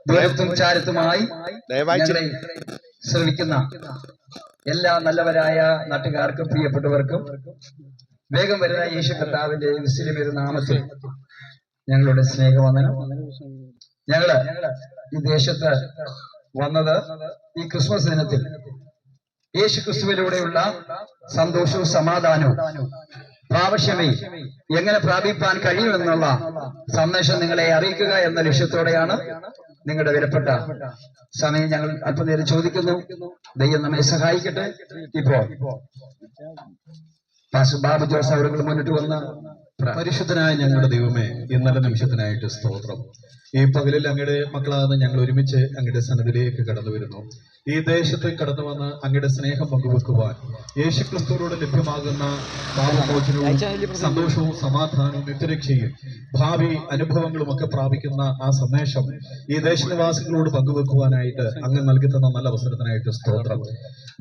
ദൂരത്തും ചാരത്തുമായി ഞങ്ങളെ ശ്രമിക്കുന്ന എല്ലാ നല്ലവരായ നാട്ടുകാർക്കും പ്രിയപ്പെട്ടവർക്കും വേഗം വരുന്ന യേശു കർത്താവിന്റെ വിസ്തൃതിയുടെ നാമത്തിൽ ഞങ്ങളുടെ സ്നേഹവന്ദനം. ഞങ്ങള് ഈ ദേശത്ത് വന്നത് ഈ ക്രിസ്മസ് ദിനത്തിൽ യേശു ക്രിസ്തുവിലൂടെയുള്ള സന്തോഷവും സമാധാനവും പ്രാവശ്യമേ എങ്ങനെ പ്രാപിപ്പാൻ കഴിയുമെന്നുള്ള സന്ദേശം നിങ്ങളെ അറിയിക്കുക എന്ന ലക്ഷ്യത്തോടെയാണ് നിങ്ങളുടെ വിലപ്പെട്ട സമയം ഞങ്ങൾ അല്പനേരം ചോദിക്കുന്നു. ദൈവം നമ്മെ സഹായിക്കട്ടെ. ഇപ്പോൾ ബാബു ജോസ് അവർ മുന്നിട്ട് വന്ന പരിശുദ്ധനായ ഞങ്ങളുടെ ദൈവമേ, ഇന്നലെ നിമിഷത്തിനായിട്ട് സ്തോത്രം. ഈ പകലിൽ അങ്ങയുടെ മക്കളാകുന്ന ഞങ്ങൾ ഒരുമിച്ച് അങ്ങയുടെ സന്നിധിയിലേക്ക് കടന്നു വരുന്നു. ഈ ദേശത്ത് കടന്നു വന്ന് അങ്ങയുടെ സ്നേഹം പങ്കുവെക്കുവാൻ യേശു ക്രിസ്തുവിനോട് ലഭ്യമാകുന്ന പാപമോചനവും സന്തോഷവും സമാധാനവും നിത്യരക്ഷയും ഭാവി അനുഭവങ്ങളും ഒക്കെ പ്രാപിക്കുന്ന ആ സന്ദേശം ഈ ദേശനിവാസികളോട് പങ്കുവെക്കുവാനായിട്ട് അങ്ങ് നൽകി തന്ന നല്ല അവസരത്തിനായിട്ട് സ്തോത്രം.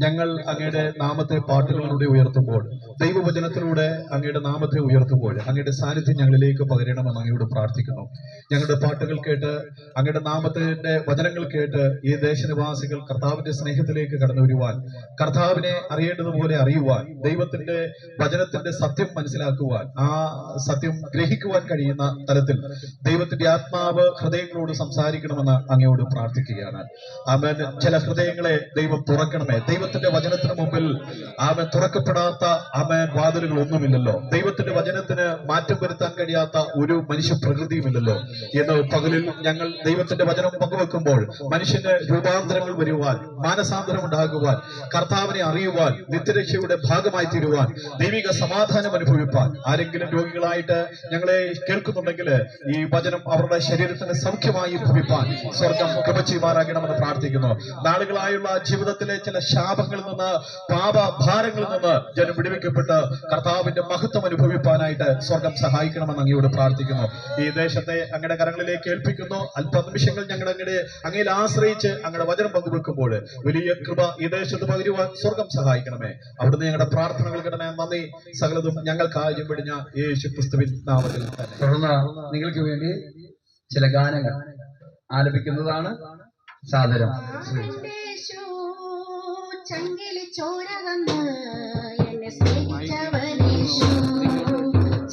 ഞങ്ങൾ അങ്ങയുടെ നാമത്തെ പാട്ടുകളിലൂടെ ഉയർത്തുമ്പോൾ, ദൈവവചനത്തിലൂടെ അങ്ങയുടെ നാമത്തെ ഉയർത്തുമ്പോൾ അങ്ങയുടെ സാന്നിധ്യം ഞങ്ങളിലേക്ക് പകരണമെന്ന് അങ്ങയോട് പ്രാർത്ഥിക്കുന്നു. ഞങ്ങളുടെ പാട്ടുകൾ കേട്ട് അങ്ങയുടെ നാമത്തിന്റെ വചനങ്ങൾ കേട്ട് ഈ ദേശനിവാസികൾ കർത്താവിന്റെ സ്നേഹത്തിലേക്ക് കടന്നു വരുവാൻ, കർത്താവിനെ അറിയേണ്ടതുപോലെ അറിയുവാൻ, ദൈവത്തിന്റെ വചനത്തിന്റെ സത്യം മനസ്സിലാക്കുവാൻ, ആ സത്യം ഗ്രഹിക്കുവാൻ കഴിയുന്ന തലത്തിൽ ദൈവത്തിന്റെ ആത്മാവ് ഹൃദയങ്ങളോട് സംസാരിക്കണമെന്ന് അങ്ങയോട് പ്രാർത്ഥിക്കുകയാണ്. ആമേൻ. ചില ഹൃദയങ്ങളെ ദൈവം തുറക്കണമേ. ദൈവത്തിന്റെ വചനത്തിന് മുമ്പിൽ ആമേൻ തുറക്കപ്പെടാത്ത ആമേൻ വാതിലുകൾ ഒന്നുമില്ലല്ലോ. ദൈവത്തിന്റെ വചനത്തിന് മാറ്റം വരുത്താൻ കഴിയാത്ത ഒരു മനുഷ്യ പ്രകൃതിയുമില്ലല്ലോ. എന്ന് പകലിൽ ഞങ്ങൾ ദൈവത്തിന്റെ വചനം പങ്കുവെക്കുമ്പോൾ മനുഷ്യന് രൂപാന്തരങ്ങൾ വരുവാൻ, മാനസാന്തരം ഉണ്ടാകുവാൻ, കർത്താവിനെ അറിയുവാൻ, നിത്യരക്ഷയുടെ ഭാഗമായി തീരുവാൻ, ദൈവിക സമാധാനം അനുഭവിപ്പാൻ, ആരെങ്കിലും രോഗികളായിട്ട് ഞങ്ങളെ കേൾക്കുന്നുണ്ടെങ്കിൽ ഈ വചനം അവരുടെ ശരീരത്തിന് സൗഖ്യമായി ഭവിപ്പാൻ സ്വർഗം കൃപ ചെയ്യുമാറാകണമെന്ന് പ്രാർത്ഥിക്കുന്നു. നാളുകളായുള്ള ജീവിതത്തിലെ ചില ശാപങ്ങളിൽ നിന്ന്, പാപഭാരങ്ങളിൽ നിന്ന് ജനം വിടുവിക്കപ്പെട്ട് കർത്താവിന്റെ മഹത്വം അനുഭവിപ്പാനായിട്ട് സ്വർഗം സഹായിക്കണമെന്ന് അങ്ങയോട് പ്രാർത്ഥിക്കുന്നു. ഈ ദേശത്തെ അങ്ങയുടെ കരങ്ങളിലേക്ക് ഏൽപ്പിക്കുന്നു. അല്പനിമിഷങ്ങൾ ഞങ്ങൾ അങ്ങയിൽ ആശ്രയിച്ച് അങ്ങയുടെ വചനം പങ്കുവെക്കുമ്പോൾ വലിയ കൃപ ഈ ദേശത്ത് പകരുവാൻ സ്വർഗം സഹായിക്കണമേ. അവിടുന്ന് ഞങ്ങളുടെ പ്രാർത്ഥനകൾ കിടണേ. നന്ദി. സകലതും ഞങ്ങൾക്ക് ആദ്യം പിടിഞ്ഞ യേശു ക്രിസ്തുവിൻ നാമത്തിൽ തന്നെ. തുടർന്ന് നിങ്ങൾക്ക് വേണ്ടി ചില ഗാനങ്ങൾ ആലപിക്കുന്നതാണ്. സാദരം ചങ്കിലി ചോര വന്ന് എന്നെ സ്നേഹിച്ചവനേശു,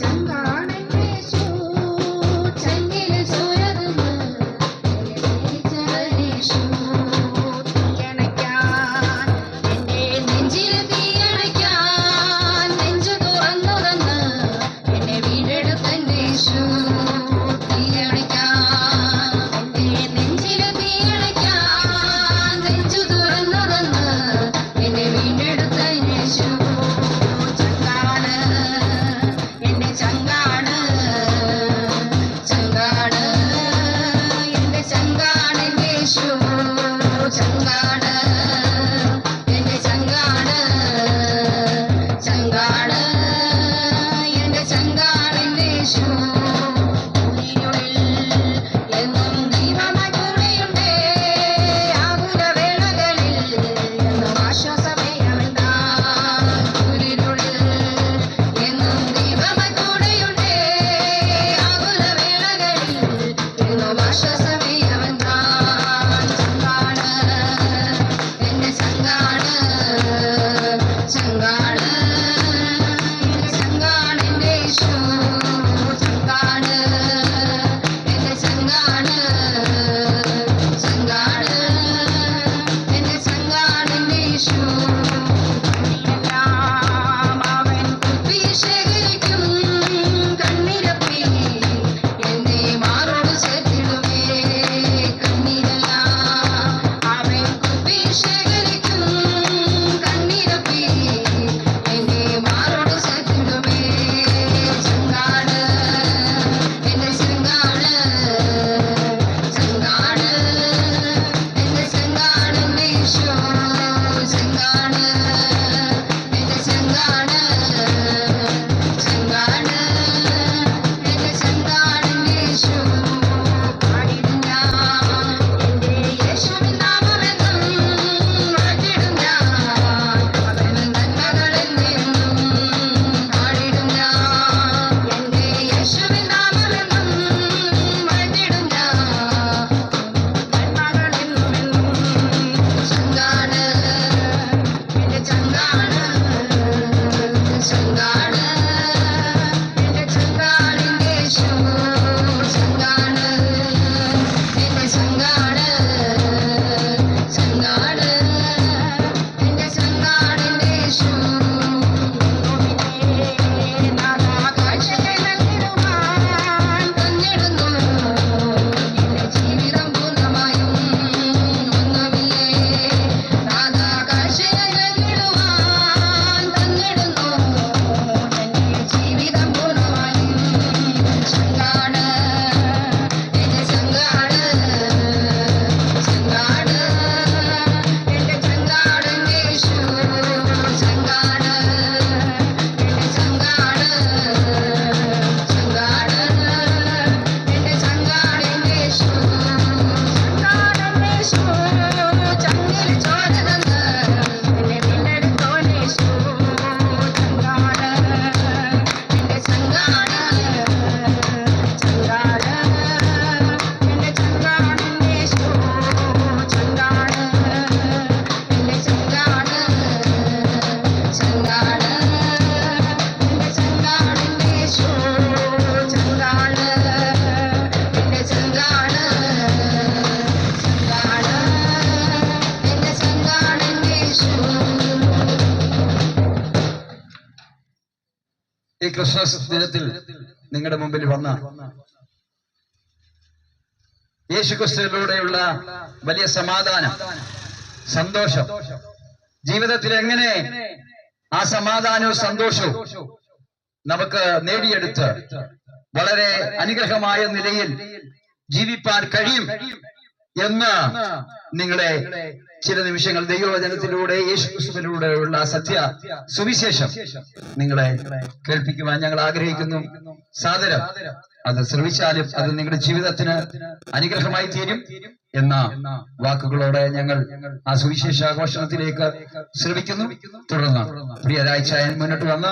ചങ്കാണേശു ചങ്കിലി ചോര വന്ന് എന്നെ സ്നേഹിച്ചവനേശു, തീയണയ്ക്കാൻ എന്റെ നെഞ്ചിൽ തീയണയ്ക്കാൻ നെഞ്ചു തുറന്നു തന്ന് എന്നെ വീണ്ടെടുത്തന്നേശു, തീയണയ്ക്കാൻ എന്റെ നെഞ്ചിൽ തീയണയ്ക്കാൻ നെഞ്ചു തുറന്നു തന്ന് എന്നെ വീണ്ടെടുത്ത യേശു, ചങ്കാണ് ക്രിസ്മസ് ദിനത്തിൽ നിങ്ങളുടെ മുമ്പിൽ വന്ന യേശുക്രിസ്തുവിലൂടെയുള്ള വലിയ സമാധാനം, സന്തോഷം, ജീവിതത്തിൽ എങ്ങനെ ആ സമാധാനവും സന്തോഷവും നമുക്ക് നേടിയെടുത്ത് വളരെ അനുഗ്രഹമായ നിലയിൽ ജീവിപ്പാൻ കഴിയും എന്ന് നിങ്ങളെ ചില നിമിഷങ്ങൾ ദൈവവചനത്തിലൂടെ യേശുക്രിസ്തുവിലൂടെയുള്ള സത്യ സുവിശേഷം നിങ്ങളെ കേൾപ്പിക്കുവാൻ ഞങ്ങൾ ആഗ്രഹിക്കുന്നു. സാദരം അത് ശ്രവിച്ചാലും അത് നിങ്ങളുടെ ജീവിതത്തിന് അനുഗ്രഹമായി തീരും എന്ന വാക്കുകളോടെ ഞങ്ങൾ ആ സുവിശേഷാഘോഷണത്തിലേക്ക് ശ്രമിക്കുന്നു. തുടർന്ന് പ്രിയരാഴ്ച മുന്നോട്ട് വന്ന്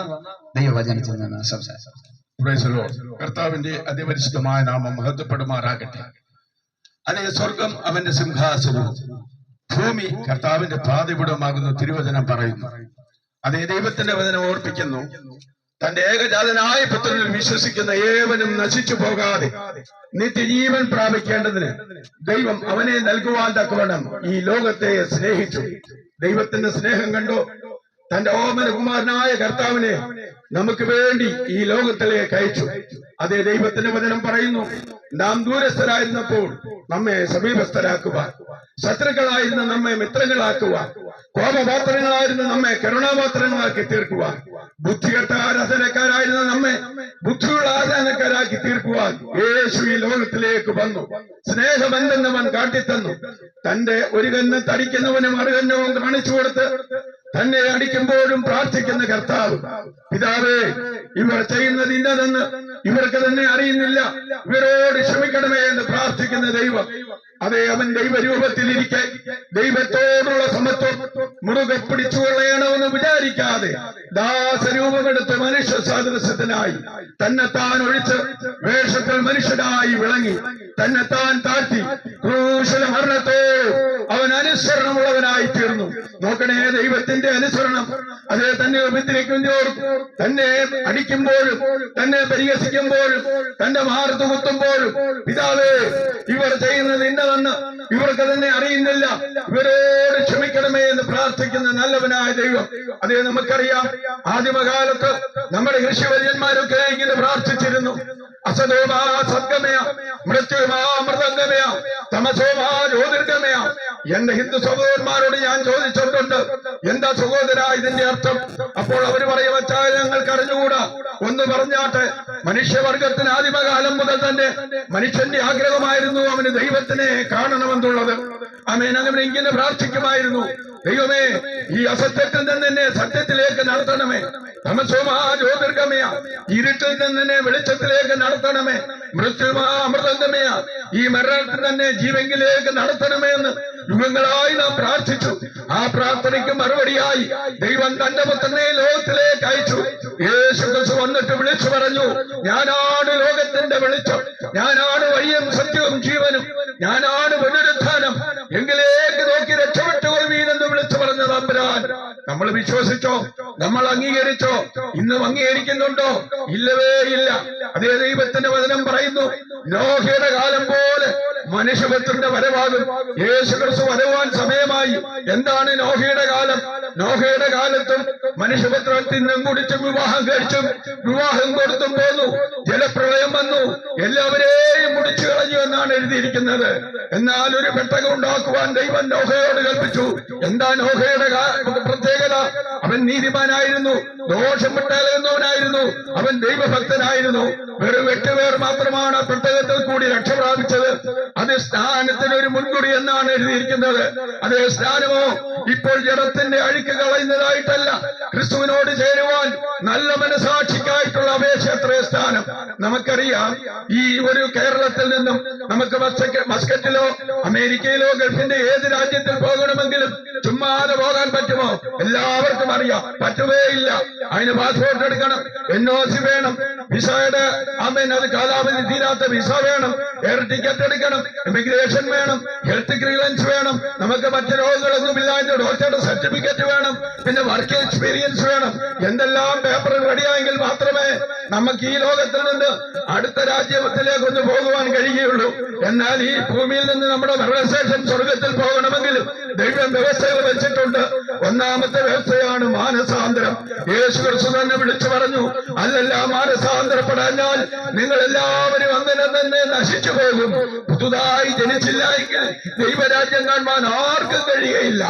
ദൈവവചനത്തിൽ നിന്ന് സംസാരിച്ചു. കർത്താവിന്റെ അതിപരിശുദ്ധമായ നാമം മഹത്വപ്പെടുമാറാകട്ടെ. അതേ, സ്വർഗം അവന്റെ സിംഹാസനവും ഭൂമി കർത്താവിന്റെ പാതവിടമാകുന്നു തിരുവചനം പറയുന്നു. അതേ, ദൈവത്തിന്റെ വചനം ഓർപ്പിക്കുന്നു, തന്റെ ഏകജാതനായ പുത്രനിൽ വിശ്വസിക്കുന്ന ഏവനും നശിച്ചു പോകാതെ നിത്യജീവൻ പ്രാപിക്കേണ്ടതിന് ദൈവം അവനെ നൽകുവാൻ തക്കവണ്ണം ഈ ലോകത്തെ സ്നേഹിച്ചു. ദൈവത്തിന്റെ സ്നേഹം കണ്ടോ, തന്റെ ഓമന കുമാരനായ കർത്താവിനെ നമുക്ക് വേണ്ടി ഈ ലോകത്തിലേക്ക് അയച്ചു. അതേ, ദൈവത്തിന്റെ വചനം പറയുന്നു, നാം ദൂരസ്ഥരായിരുന്നപ്പോൾ നമ്മെ സമീപസ്ഥരാക്കുവാൻ, ശത്രുക്കളായിരുന്ന നമ്മെ മിത്രങ്ങളാക്കുവാൻ, കോപപാത്രങ്ങളായിരുന്ന നമ്മെ കരുണാപാത്രങ്ങളാക്കി തീർക്കുവാൻ, ബുദ്ധികെട്ട ആരാധനക്കാരായിരുന്ന നമ്മെ ബുദ്ധിയുള്ള ആരാധനക്കാരാക്കി തീർക്കുവാൻ യേശു ഈ ലോകത്തിലേക്ക് വന്നു. സ്നേഹമെന്തെന്നവൻ കാട്ടിത്തന്നു. തന്റെ ഒരു കണ്ണ് തടിക്കുന്നവനും മറുകന്നവും കാണിച്ചു കൊടുത്ത് തന്നെ അടിക്കുമ്പോഴും പ്രാർത്ഥിക്കുന്ന കർത്താവ്, പിതാവേ, ഇവർ ചെയ്യുന്നത് ഇന്നതെന്ന് ഇവർക്ക് തന്നെ അറിയുന്നില്ല, ഇവരോട് ക്ഷമിക്കണമേ എന്ന് പ്രാർത്ഥിക്കുന്ന ദൈവം. അതേ, അവൻ ദൈവരൂപത്തിലിരിക്കെ ദൈവത്തോടുള്ള സമത്വം മുറുകെ പിടിച്ചുകൊള്ളണമെന്ന് വിചാരിക്കാതെ ദാസരൂപമെടുത്ത് മനുഷ്യ സാദൃശ്യത്തിനായി തന്നെത്താൻ ഒഴിച്ച് വേഷത്തിൽ മനുഷ്യനായി വിളങ്ങി തന്നെത്താൻ താഴ്ത്തി ക്രൂശിലെ മരണത്തോ അവൻ അനുസരണമുള്ളവനായി തീർന്നു. നോക്കണേ, ദൈവത്തിന്റെ അനുസരണം. അതേ, തന്നെ ഉപദ്രവിക്കുന്നവരും തന്നെ അടിക്കുമ്പോഴും തന്നെ പരിഹസിക്കുമ്പോഴും തന്നെ മാറത്ത് കുത്തുമ്പോഴും, പിതാവേ, ഇവർ ചെയ്യുന്നത് ഇന്നതെന്ന് ഇവർക്ക് തന്നെ അറിയുന്നില്ല, ഇവരോട് ക്ഷമിക്കണമേ എന്ന് പ്രാർത്ഥിക്കുന്ന നല്ലവനായ ദൈവം. അതേ, നമുക്കറിയാം, ആദിമകാലത്ത് നമ്മുടെ ഋഷിവര്യന്മാരൊക്കെ ഇങ്ങനെ പ്രാർത്ഥിച്ചിരുന്നു. അസതോമാ സദ്ഗമയ, മൃത്യുമാ മൃതംഗമയ, തമസോമാ ജ്യോതിർഗമയ. എന്റെ ഹിന്ദു സഹോദരന്മാരോട് ഞാൻ ചോദിച്ചിട്ടുണ്ട്, എന്താ സഹോദര ഇതിന്റെ അർത്ഥം? അപ്പോൾ അവര് പറയും, വച്ചാൽ ഞങ്ങൾക്ക് അറിഞ്ഞുകൂടാ. ഒന്ന് പറഞ്ഞാട്ടെ, മനുഷ്യവർഗത്തിന് ആദിമകാലം മുതൽ തന്നെ മനുഷ്യന്റെ ആഗ്രഹമായിരുന്നു അവന് ദൈവത്തിനെ കാണണമെന്നുള്ളത്. ആമേൻ. അങ്ങനെ ഇങ്ങനെ പ്രാർത്ഥിക്കുമായിരുന്നു, ദൈവമേ, ഈ അസത്യത്തിൽ നിന്ന് എന്നെ സത്യത്തിലേക്ക് നടത്തണമേ, തമസോമാ ജ്യോതിർഗമയ, ഇരുട്ടിൽ നിന്ന് എന്നെ വെളിച്ചത്തിലേക്ക് നടത്തണമേ, മൃത്യുമാ അമൃതംഗമയ, ഈ മരണത്തിൽ തന്നെ ജീവങ്കിലേക്ക് നടത്തണമേ എന്ന് യുഗങ്ങളായി നാം പ്രാർത്ഥിച്ചു. ആ പ്രാർത്ഥനയ്ക്ക് മറുപടിയായി ദൈവം തന്റെ പുത്രനെ ലോകത്തിലേക്ക് അയച്ചു. യേശു ക്രിസ്തു വന്നിട്ട് വിളിച്ചു പറഞ്ഞു, ഞാനാണ് ലോകത്തിന്റെ വെളിച്ചം, ഞാനാണ് വഴിയും സത്യവും ജീവനും, ഞാനാണ് പുനരുത്ഥാനം, എങ്കിലേക്ക് നോക്കി രക്ഷപ്പെട്ടുകൊള്ളുവീനെന്ന് വിളിച്ചു പറഞ്ഞ തമ്പുരാൻ നമ്മൾ വിശ്വസിച്ചോ? നമ്മൾ അംഗീകരിച്ചോ? ഇന്നും അംഗീകരിക്കുന്നുണ്ടോ? ഇല്ലവേ ഇല്ല. അതേ, ദൈവത്തിന്റെ വചനം പറയുന്നു, നോഹയുടെ കാലം പോലെ മനുഷ്യപുത്രന്റെ വരവാകും. യേശു ക്രിസ്തു വരവാൻ സമയമായി. എന്താണ് നോഹയുടെ കാലം? നോഹയുടെ കാലത്തും മനുഷ്യപുത്രൻ തിന്നും കുടിച്ചും വിവാഹം കഴിച്ചും വിവാഹം കൊടുത്തും പോന്നു. ജലപ്രളയം വന്നു, എല്ലാവരെയും മുടിച്ചു കളഞ്ഞു എന്നാണ് എഴുതിയിരിക്കുന്നത്. എന്നാൽ ഒരു പെട്ടകം ഉണ്ടാക്കുവാൻ ദൈവം നോഹയോട് കൽപ്പിച്ചു. എന്താ നോഹയുടെ പ്രത്യേകത? അവൻ നീതിമാനായിരുന്നു, ദോഷം വിട്ടകലുന്നവനായിരുന്നു, അവൻ ദൈവഭക്തനായിരുന്നു. വെറും 8 പേർ മാത്രമാണ് പെട്ടകത്തിൽ കൂടി രക്ഷ പ്രാപിച്ചത്. അത് സ്നാനത്തിന് ഒരു മുൻകുറി എന്നാണ് എഴുതിയിരിക്കുന്നത്. അതേ, സ്നാനമോ ഇപ്പോൾ ജഡത്തിന്റെ അഴുക്ക് കളയുന്നതായിട്ടല്ല, ക്രിസ്തുവിനോട് ചേരുവാൻ നല്ല മനസാക്ഷിക്കായിട്ടുള്ള അപേക്ഷത്രേ സ്നാനം. നമുക്കറിയാം, ഈ ഒരു കേരളത്തിൽ നിന്നും നമുക്ക് മസ്കറ്റിലോ അമേരിക്കയിലോ ഗൾഫിന്റെ ഏത് രാജ്യത്തിൽ പോകണമെങ്കിലും ചുമ്മാതെ പോകാൻ പറ്റുമോ? എല്ലാവർക്കും അറിയാം, പറ്റുകേ ഇല്ല. അതിന് പാസ്പോർട്ട് എടുക്കണം, NOC വേണം, വിസയുടെ അത് കാലാവധി തീരാത്ത വിസ വേണം, എയർ ടിക്കറ്റ് എടുക്കണം, ഇമിഗ്രേഷൻ വേണം, ഹെൽത്ത് ക്ലിയറൻസ് വേണം, നമുക്ക് മറ്റു രോഗങ്ങളൊന്നും ഇല്ലാത്ത ഡോക്ടറുടെ സർട്ടിഫിക്കറ്റ് വേണം, പിന്നെ വർക്ക് എക്സ്പീരിയൻസ് വേണം. എന്തെല്ലാം പേപ്പർ റെഡിയായെങ്കിൽ മാത്രമേ നമുക്ക് ഈ ലോകത്തിൽ നിന്ന് അടുത്ത രാജ്യത്തിലേക്ക് ഒന്ന് പോകുവാൻ കഴിയുകയുള്ളൂ. എന്നാൽ ഈ ഭൂമിയിൽ നിന്ന് നമ്മുടെ മരണശേഷം സ്വർഗത്തിൽ പോകണമെങ്കിൽ ദൈവം വ്യവസ്ഥകൾ വെച്ചിട്ടുണ്ട്. ഒന്നാമത്തെ വ്യവസ്ഥയാണ് മാനസാന്തരം. യേശു ക്രിസ്തു തന്നെ വിളിച്ചു പറഞ്ഞു, അല്ലല്ല മാനസാന്തരപ്പെടാഞ്ഞാൽ നിങ്ങൾ എല്ലാവരും അങ്ങനെ തന്നെ നശിച്ചു പോകും. പുതുതായി ജനിച്ചില്ല എങ്കിൽ ദൈവരാജ്യം കാണുവാൻ ആർക്കും കഴിയുകയില്ല.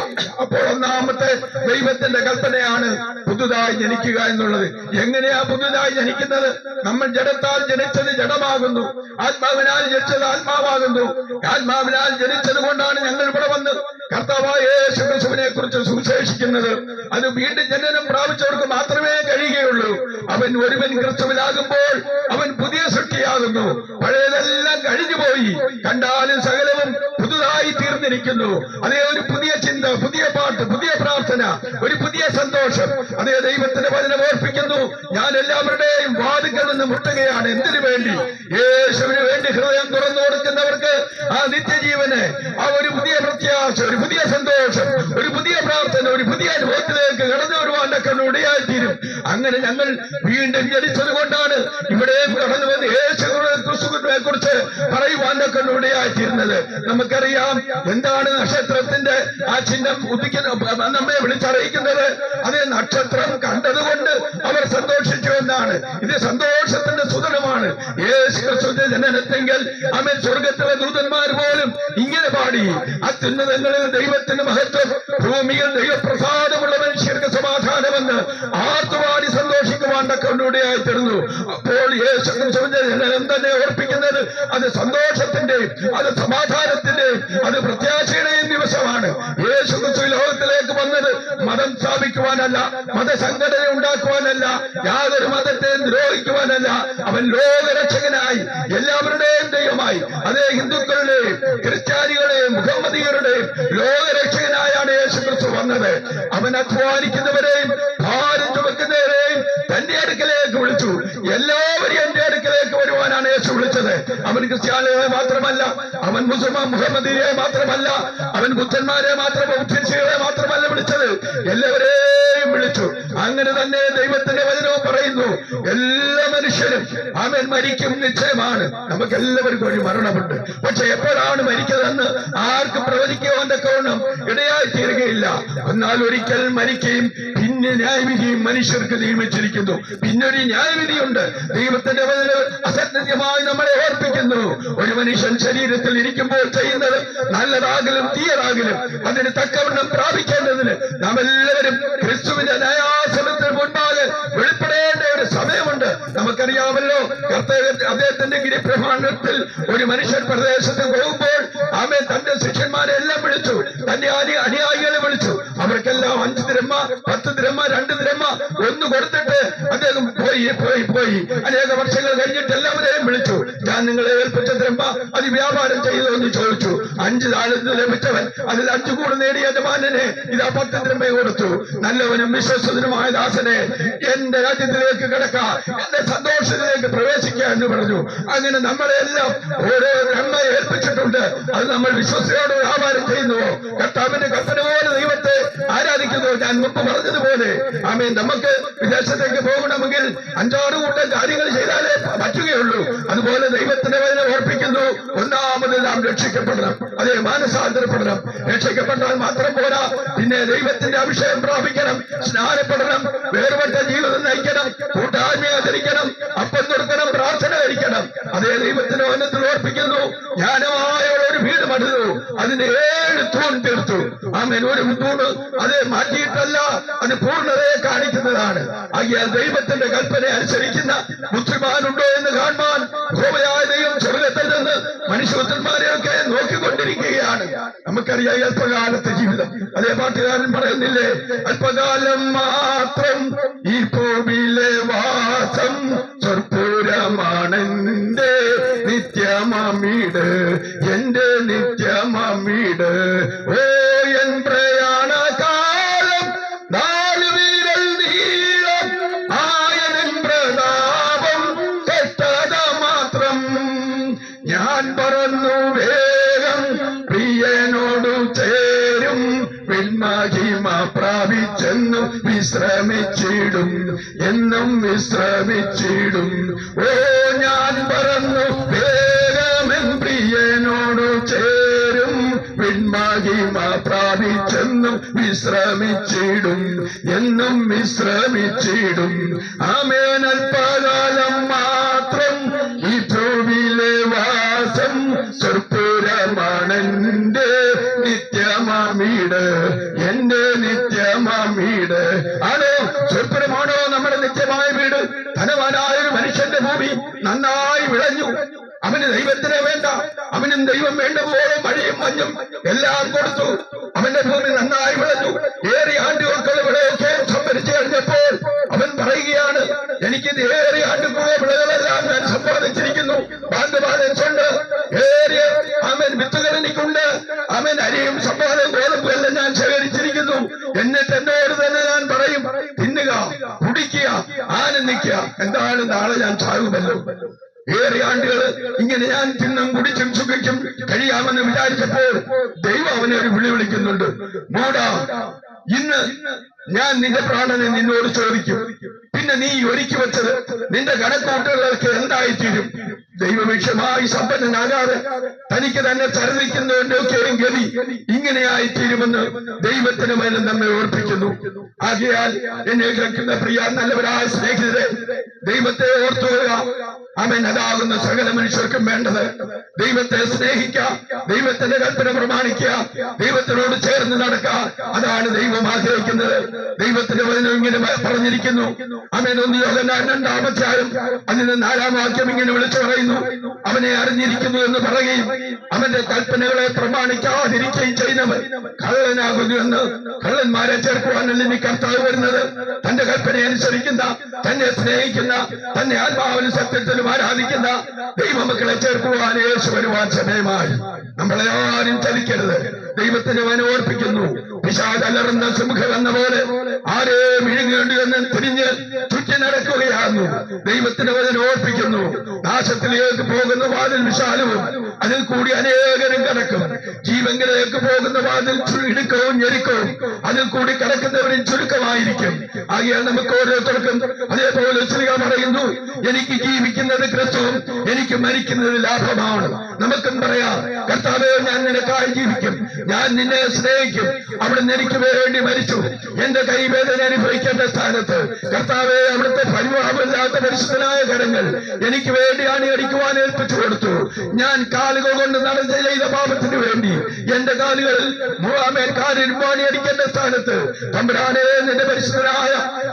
അപ്പോൾ ഒന്നാമത്തെ ദൈവത്തിന്റെ കൽപ്പനയാണ് പുതുതായി ജനിക്കുക എന്നുള്ളത്. എങ്ങനെയാ പുതുതായി ജനിക്കുന്നത്? നമ്മൾ ജഡത്താൽ ജനിച്ചത് ജഡമാകുന്നു, ആത്മാവിനാൽ ജനിച്ചത് ആത്മാവാകുന്നു. ആത്മാവിനാൽ ജനിച്ചത് കൊണ്ടാണ് ഞങ്ങൾ ഇവിടെ വന്ന് കർത്താവായ യേശു ക്രിസ്തുവിനെ കുറിച്ച് സുവിശേഷിക്കുന്നത്. അത് വീണ്ടും ജനനം പ്രാപിച്ചവർക്ക് മാത്രമേ കഴിയുകയുള്ളൂ. അവൻ ഒരുവൻ ക്രിസ്തുവിലാകുമ്പോൾ അവൻ പുതിയ സൃഷ്ടിയാകുന്നു. പഴയതെല്ലാം കഴിഞ്ഞുപോയി, കണ്ടാലും സകലവും പുതുതായി തീർന്നിരിക്കുന്നു. അതേ ഒരു പുതിയ ചിന്ത, പുതിയ പാട്ട്, പുതിയ പ്രാർത്ഥന, ഒരു പുതിയ സന്തോഷം. അതേ ദൈവത്തിന്റെ വചനം ഓർപ്പിക്കുന്നു, ഞാൻ എല്ലാവരുടെയും വാതിൽക്കൽ നിന്ന് മുട്ടുകയാണ്. എന്തിനു വേണ്ടി? യേശുവിന് വേണ്ടി ഹൃദയം തുറന്നു കൊടുക്കുന്നവർക്ക് ആ നിത്യജീവന്, ആ ഒരു പുതിയ പ്രത്യാശ, ഒരു പുതിയ സന്തോഷം, ഒരു പുതിയ പ്രാർത്ഥന, ഒരു പുതിയ അനുഭവത്തിലേക്ക് കടന്നു വരുവാനൊക്കെ ഇടയായിത്തീരും. അങ്ങനെ ഞങ്ങൾ വീണ്ടും ജനിച്ചത് കൊണ്ടാണ് ഇവിടെയും കടന്നു വന്ന് യേശു ക്രിസ്തുവിനെ കുറിച്ച് പറയുവാനൊക്കെ ഇടയായിത്തീരുന്നത്. നമുക്കറിയാം എന്താണ് നക്ഷത്രത്തിന്റെ ആ ചിഹ്നം ഉദിക്കുന്ന നമ്മെ വിളിച്ചറിയിക്കുന്നത്. അതേ നക്ഷത്രം കണ്ടതുകൊണ്ട് അവർ സന്തോഷിച്ചു എന്നാണ്. ഇത് സന്തോഷത്തിന്റെ സുദിനമാണ്. യേശു ക്രിസ്തുവിന്റെ ജനനത്തെങ്കിൽ അവൻ സ്വർഗത്തിലെ ദൂതന്മാർ പോലും ഇങ്ങനെ പാടി, അത്യുന്നതങ്ങളിൽ ദൈവത്തിന്റെ മഹത്വം, ഭൂമിയിൽ ദൈവപ്രസാദമുള്ള മനുഷ്യർക്ക് സമാധാനമെന്ന് ആർത്തുപാടി സന്തോഷിക്കുവാനൊക്കെ ഇടയായി തീർന്നു. അപ്പോൾ യേശു ക്രിസ്തുവിന്റെ ജനനം തന്നെ ഓർപ്പിക്കുന്നത് അത് സന്തോഷത്തിന്റെയും അത് സമാധാനത്തിന്റെയും അത് പ്രത്യാശയുടെയും ദിവസമാണ്. യേശു ക്രിസ്തു ലോകത്തിലേക്ക് വന്നത് മതം സ്ഥാപിക്കുവാനല്ല, മതസംഘടന ഉണ്ടാക്കുവാനല്ല, യാതൊരു മതത്തെയും ദ്രോഹിക്കുവാനല്ല. അവൻ ലോകരക്ഷകനായി, എല്ലാവരുടെയും ദൈവമായി, അതേ ഹിന്ദുക്കളുടെയും ക്രിസ്ത്യാനികളുടെയും മുഹമ്മദിയരുടെയും ലോകരക്ഷകനായാണ് യേശു ക്രിസ്തു വന്നത്. അവൻ അധ്വാനിക്കുന്നവരെയും ഭാരം ചുമക്കുന്നവരെയും തന്റെ അടുക്കലേക്ക് വിളിച്ചു. എല്ലാവരെയും എന്റെ അടുക്കലേക്ക് വരുവാനാണ് യേശു വിളിച്ചത്. അവൻ ക്രിസ്ത്യാനികളെ മാത്രമല്ല, അവൻ മുഹമ്മദിയെ മാത്രമല്ല, അവൻ ബുദ്ധന്മാരെ മാത്രമല്ല, ബുദ്ധിസ്റ്റുകളെ മാത്രമല്ല വിളിച്ചത്, എല്ലാവരെയും വിളിച്ചു. അങ്ങനെ തന്നെ ദൈവത്തിന്റെ വചനവും പറയുന്നു, എല്ലാ മനുഷ്യരും അവൻ മരിക്കും നിശ്ചയമാണ്. നമുക്ക് എല്ലാവർക്കും ഒരു മരണമുണ്ട്. പക്ഷെ എപ്പോഴാണ് മരിക്കുന്നതെന്ന് ആർക്കും പ്രവചിക്കുവാന്റെ കോണം ഇടയായി തീരുകയില്ല. എന്നാൽ ഒരിക്കൽ മരിക്കുകയും പിന്നെ ന്യായവിധിയും മനുഷ്യർക്ക് നിയമിച്ചിരിക്കുന്നു. പിന്നൊരു ന്യായവിധിയുണ്ട്. ദൈവത്തിന്റെ വചനം അസത്യമായി നമ്മളെ ഓർപ്പിക്കുന്നു. ഒരു മനുഷ്യൻ ശരീരത്തിൽ ഇരിക്കുമ്പോൾ ചെയ്യുന്നത് നല്ലതാകലും തീയറാകലും അതിന് തക്കവണ്ണം പ്രാപിക്കേണ്ടതിന് നാം എല്ലാവരും ക്രിസ്തുവിന്റെ ന്യായാസനത്തിന് മുൻപാകെ വെളിപ്പെടേണ്ട ഒരു സമയമുണ്ട്. നമുക്കറിയാമല്ലോ, അദ്ദേഹത്തിന്റെ ഗിരിപ്രമാണത്തിൽ ഒരു മനുഷ്യൻ പ്രദേശത്ത് പോകുമ്പോൾ അവൻ തന്റെ ശിഷ്യന്മാരെ എല്ലാം വിളിച്ചു, തന്റെ അനുയായികളെ വിളിച്ചു. അവർക്കെല്ലാം 5 ദിരഹ്മ, 10 ദിരഹ്മ, 2 ദിരഹ്മ ഒന്ന് കൊടുത്തിട്ട് അദ്ദേഹം പോയി. അനേക വർഷങ്ങൾ കഴിഞ്ഞിട്ട് എല്ലാവരെയും വിളിച്ചു, ഞാൻ നിങ്ങളെ ഏൽപ്പിച്ച ദിരഹ്മ അത് വ്യാപാരം ചെയ്തു എന്ന് ചോദിച്ചു. 5 താലന്ത് ലഭിച്ചവൻ അതിൽ 5 കൂടെ നേടിയ യജമാനനെ ഇതാ 10 ദിരഹ്മ കൊടുത്തു. നല്ലവനും വിശ്വസ്തനുമായ ദാസനെ, എന്റെ രാജ്യത്തിലേക്ക് കിടക്കുക, എന്റെ സന്തോഷത്തിലേക്ക് പ്രവേശിക്കുക എന്ന് പറഞ്ഞു. അങ്ങനെ നമ്മളെല്ലാം ഓരോ നന്മ ഏൽപ്പിച്ചിട്ടുണ്ട്. അത് നമ്മൾ വിശ്വസയോടെ വ്യാപാരം ചെയ്യുന്നുവോ? കർത്താവിന്റെ കൽപ്പന പോലെ ദൈവത്തെ ആരാധിക്കുന്നു. ഞാൻ മുമ്പ് പറഞ്ഞതുപോലെ ആമേൻ, നമുക്ക് വിദേശത്തേക്ക് പോകണമെങ്കിൽ 5-6 കൂട്ടം കാര്യങ്ങൾ ചെയ്താലേ പറ്റുകയുള്ളൂ. അതുപോലെ ദൈവത്തിന്റെ വചനം ഓർപ്പിക്കുന്നു, ഒന്നാമത് നാം രക്ഷിക്കപ്പെടണം, അതേ മാനസാന്തരപ്പെടണം. രക്ഷിക്കപ്പെട്ടാൽ മാത്രം പോരാ, പിന്നെ ദൈവത്തിന്റെ അഭിഷേകം പ്രാപിക്കണം, സ്നാനപ്പെടണം, വേർപെട്ട ജീവിതം നയിക്കണം, കൂട്ടായ്മ ആചരിക്കണം, അപ്പം കൊടുക്കണം, പ്രാർത്ഥന ധരിക്കണം. അതേ ദൈവത്തിന്റെ വചനത്തിൽ ഓർപ്പിക്കുന്നു, ജ്ഞാനമായ ഒരു വീട് പണിതു, അതിന് 7 തൂൺ തീർത്തു. ആമേൻ, ഒരു തൂണ് അത് മാറ്റിയിട്ടല്ല, അത് പൂർണ്ണതയെ കാണിക്കുന്നതാണ്. ആകിയാൽ ദൈവത്തിന്റെ കൽപ്പന അനുസരിക്കുന്ന ബുദ്ധിമാനുണ്ടോ എന്ന് കാണുവാൻ യഹോവയായ ദൈവം സ്വർഗ്ഗത്തിൽ നിന്ന് മനുഷ്യപുത്രന്മാരെയൊക്കെ നോക്കിക്കൊണ്ടിരിക്കുകയാണ്. നമുക്കറിയാം അല്പകാലത്തെ ജീവിതം. അതേ പാട്ടുകാരൻ പറയുന്നില്ലേ, അല്പകാലം മാത്രം ഈ ഭൂമിയിലെ വാസം, സ്വർപ്പൂരമാണെന്റെ നിത്യമീട്, എന്റെ നിത്യമീട്. ഓ എൻ പ്രയാണകാലം 4 വീരൽ നീളം, ആയനൻ പ്രതാപം കെട്ടത മാത്രം. ഞാൻ പറന്നു വേഗം പ്രിയനോടു ചേരും, പിന്മഹിമ പ്രാപിച്ച എന്നും വിശ്രമിച്ചിടും. ഓ ഞാൻ പറന്നു വേഗമെൻ പ്രിയനോടു ചേരും, വിൺമഹിമ പ്രാപിച്ചെന്നും വിശ്രമിച്ചിടും, എന്നും വിശ്രമിച്ചിടും. ആമേൻ. അല്പകാലം മാത്രം ഈ ഭൂവിലെ വാസം, സ്വർപ്പുരമാണെന്റെ നിത്യമാമീട്, എന്റെ നിത്യമാമീട്. ആണോ സ്വർപ്പുരമാണോ നമ്മുടെ നിത്യമായ വീട്? ധനവാനായ ഒരു മനുഷ്യന്റെ ഭൂമി നന്നായി വിളഞ്ഞു. അവന് ദൈവത്തിനെ വേണ്ട, അവനും ദൈവം വേണ്ട പോലെ മഴയും മഞ്ഞും എല്ലാം കൊടുത്തു. അവന്റെ ഭൂമി നന്നായി വിളഞ്ഞു. ഏറെ ആണ്ടുകൾക്കുള്ള വിളയൊക്കെ സംഭരിച്ചു കഴിഞ്ഞപ്പോൾ അവൻ പറയുകയാണ്, എനിക്കിത് ഏറെ ആണ്ടുകളുള്ള വിളകളെല്ലാം ഞാൻ സമ്പാദിച്ചിരിക്കുന്നു. ബാലൻസുണ്ട്, ഏറിയ അവൻ വിത്തുകൾ എനിക്കുണ്ട്, അവൻ അരിയും സമ്പാദം ഗോതമ്പും എല്ലാം ഞാൻ ശേഖരിച്ചിരിക്കുന്നു. എന്നിട്ട് എന്നോട് തന്നെ ഞാൻ പറയും, തിന്നുക, കുടിക്കുക, ആനന്ദിക്കുക, എന്താണ് നാളെ ഞാൻ ചാകുമല്ലോ. ഏറെ ആണ്ടുകൾ ഇങ്ങനെ ഞാൻ തിന്നും കുടിച്ചും സുഖിച്ചും കഴിയാമെന്ന് വിചാരിച്ചപ്പോൾ ദൈവം അവനെ ഒരു വിളി വിളിക്കുന്നുണ്ട്. മൂടാ, ഇന്ന് ഞാൻ നിന്റെ പ്രാണനെ നിന്നോട് ചോദിക്കും. പിന്നെ നീ ഒരുക്കി വെച്ചത് നിന്റെ കണക്കൂട്ടുകൾക്ക് എന്തായിത്തീരും? ദൈവവിഷയമായി സമ്പന്നനാകാതെ തനിക്ക് തന്നെ ചരിക്കുന്നതിന്റെയൊക്കെയും ഗതി ഇങ്ങനെയായിത്തീരുമെന്ന് ദൈവത്തിന് മേലും നമ്മെ ഓർപ്പിക്കുന്നു. ആകയാൽ എന്നെ കേൾക്കുന്ന പ്രിയ നല്ലവരായ സ്നേഹിതരെ, ദൈവത്തെ ഓർത്തുകൊള്ളുക. അവൻ അതാകുന്ന സകല മനുഷ്യർക്കും വേണ്ടത്. ദൈവത്തെ സ്നേഹിക്കുക, ദൈവത്തിന്റെ കൽപ്പന പ്രമാണിക്കുക, ദൈവത്തിനോട് ചേർന്ന് നടക്കുക. അതാണ് ദൈവം ആഗ്രഹിക്കുന്നത്. ദൈവത്തിന്റെ വചനം ഇങ്ങനെ പറഞ്ഞിരിക്കുന്നു. അവൻ 1 യോഹന്നാൻ 2-ാം അധ്യായം അതിന് 4-ാം വാക്യം ഇങ്ങനെ വിളിച്ചു പറയുന്നു, അവനെ അറിഞ്ഞിരിക്കുന്നു എന്ന് പറയുകയും അവന്റെ കൽപ്പനകളെ പ്രമാണിക്കാതിരിക്കുകയും ചെയ്യുന്നവൻ കള്ളനാകുന്നു എന്ന്. കള്ളന്മാരെ ചേർക്കുവാനല്ല ഇനി കർത്താവ് വരുന്നത്. തന്റെ കൽപ്പന അനുസരിക്കുന്ന, തന്നെ സ്നേഹിക്കുന്ന, തന്നെ ആത്മാവിനും സത്യത്തിലും ആരാധിക്കുന്ന ദൈവമക്കളെ ചേർക്കുവാൻ യേശു വരുവാൻ സമയമായി. നമ്മളെ ആരും ചലിക്കരുത്. ദൈവത്തിന് അവൻ ഓർപ്പിക്കുന്നു. പിശാച് അലറുന്ന സിംഹം എന്ന പോലെ ആരെയും വിഴുങ്ങേണ്ടി എന്ന് തിരിഞ്ഞ് ചുറ്റി നടക്കുകയാകുന്നു. ദൈവത്തിന് അവൻ ഓർപ്പിക്കുന്നു. നാശത്തിലേക്ക് പോകുന്ന വാതിൽ വിശാലവും അതിൽ കൂടി അനേകരും കടക്കും. ജീവങ്കിലേക്ക് പോകുന്ന വാതിൽ ഇടുക്കവും ഞെരുക്കവും അതിൽ കൂടി കടക്കുന്നവരും ചുരുക്കമായിരിക്കും. ആകയാൽ നമുക്ക് ഓരോരുത്തർക്കും അതേപോലെ ശ്രീക പറയുന്നു, എനിക്ക് ജീവിക്കുന്നത് ക്രിസ്തുവും എനിക്ക് മരിക്കുന്നത് ലാഭമാണ്. നമുക്കും പറയാം, കർത്താവേ, ഞാൻ നിനക്കായി ജീവിക്കും, ഞാൻ നിന്നെ സ്നേഹിക്കും, അവിടുന്ന് എനിക്ക് വേണ്ടി മരിച്ചു. എന്റെ കൈവേദന അനുഭവിക്കേണ്ട സ്ഥാനത്ത് കർത്താവെ അവിടുത്തെ പരിവാഹമില്ലാത്ത പരിശുദ്ധനായ കരങ്ങൾ എനിക്ക് വേണ്ടി അണിയടിക്കുവാൻ ഏൽപ്പിച്ചു കൊടുത്തു. ഞാൻ കാലുകൾ കൊണ്ട് നടന്ന് ചെയ്ത പാപത്തിന് വേണ്ടി എന്റെ കാലുകളിൽ അണിയടിക്കേണ്ട സ്ഥാനത്ത് തമ്പുരാനെ നിന്റെ പരിശുദ്ധനായ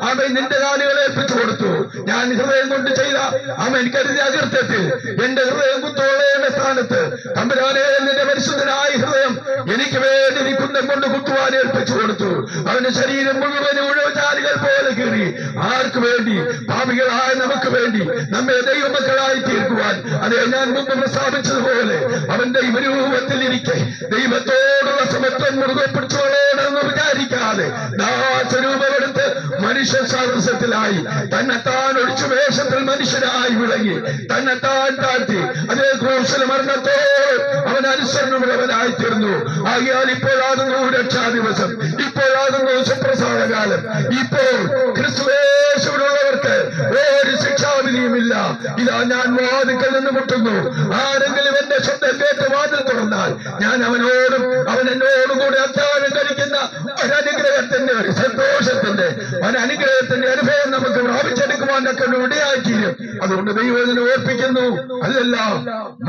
അവൻ നിന്റെ കാലുകളെ ഏൽപ്പിച്ചു കൊടുത്തു. ഞാൻ ഹൃദയം കൊണ്ട് ചെയ്ത അവൻ കരുതിയ അകൃത്യത്തിൽ എന്റെ ഹൃദയം കുത്തുകൊള്ളേണ്ട സ്ഥാനത്ത് തമ്പുരാനെ നിന്റെ പരിശുദ്ധനായ ഹൃദയം എനിക്ക് വേണ്ടി നീ കുന്തം കൊണ്ട് കുത്തുവാൻ ഏൽപ്പിച്ചു കൊടുത്തു. അവന്റെ ശരീരം മുഴുവനും ഉഴവചാലുകൾ പോലെ കീറി. ആർക്ക് വേണ്ടി? പാപികളായ നമുക്ക് വേണ്ടി, നമ്മെ ദൈവമക്കളായി തീർക്കുവാൻ. അതെ, ഞാൻ മുമ്പ് പ്രസ്താവിച്ചതുപോലെ അവൻ ദൈവരൂപത്തിൽ ഇരിക്കെ ദൈവത്തോടുള്ള സമത്വം മുറുകെ പിടിച്ചോളണമെന്ന് വിചാരിക്കാതെ ദാസരൂപമെടുത്ത് മനുഷ്യ സാദൃശ്യത്തിലായി തന്നെത്താൻ ഒഴിച്ചു വേഷത്തിൽ മനുഷ്യനായി വിളങ്ങി തന്നെത്താൻ താഴ്ത്തി അതേ ക്രൂശിൽ മരണത്തോട് അവൻ അനുസരണമുള്ളവനായി തീർന്നു. ആകയാൽ ഇപ്പോഴാകുന്നു രക്ഷാ ദിവസം, ഇപ്പോഴാകുന്നു സുപ്രസാദകാലം. ഇപ്പോൾ ക്രിസ്തുവേശുവിനുള്ളവർക്ക് ഒരു ശിക്ഷാവിധിയുമില്ല. ഇതാ ഞാൻ വാതിൽക്കൽ നിന്ന് മുട്ടുന്നു. ആരെങ്കിലും എന്റെ ശബ്ദം കേട്ട് വാതിൽ തുറന്നാൽ ഞാൻ അവനോടും അവൻ എന്നോടും കൂടെ അത്താഴം കഴിക്കുന്ന ഒരനുഗ്രഹത്തിന്റെ, ഒരു സന്തോഷത്തിന്റെ, ഒരനുഗ്രഹത്തിന്റെ അനുഭവം നമുക്ക് പ്രാപിച്ചെടുക്കുവാനൊക്കെ ഇടയാക്കിയും. അതുകൊണ്ട് ദൈവത്തിനെ ഓർപ്പിക്കുന്നു, അല്ലല്ല,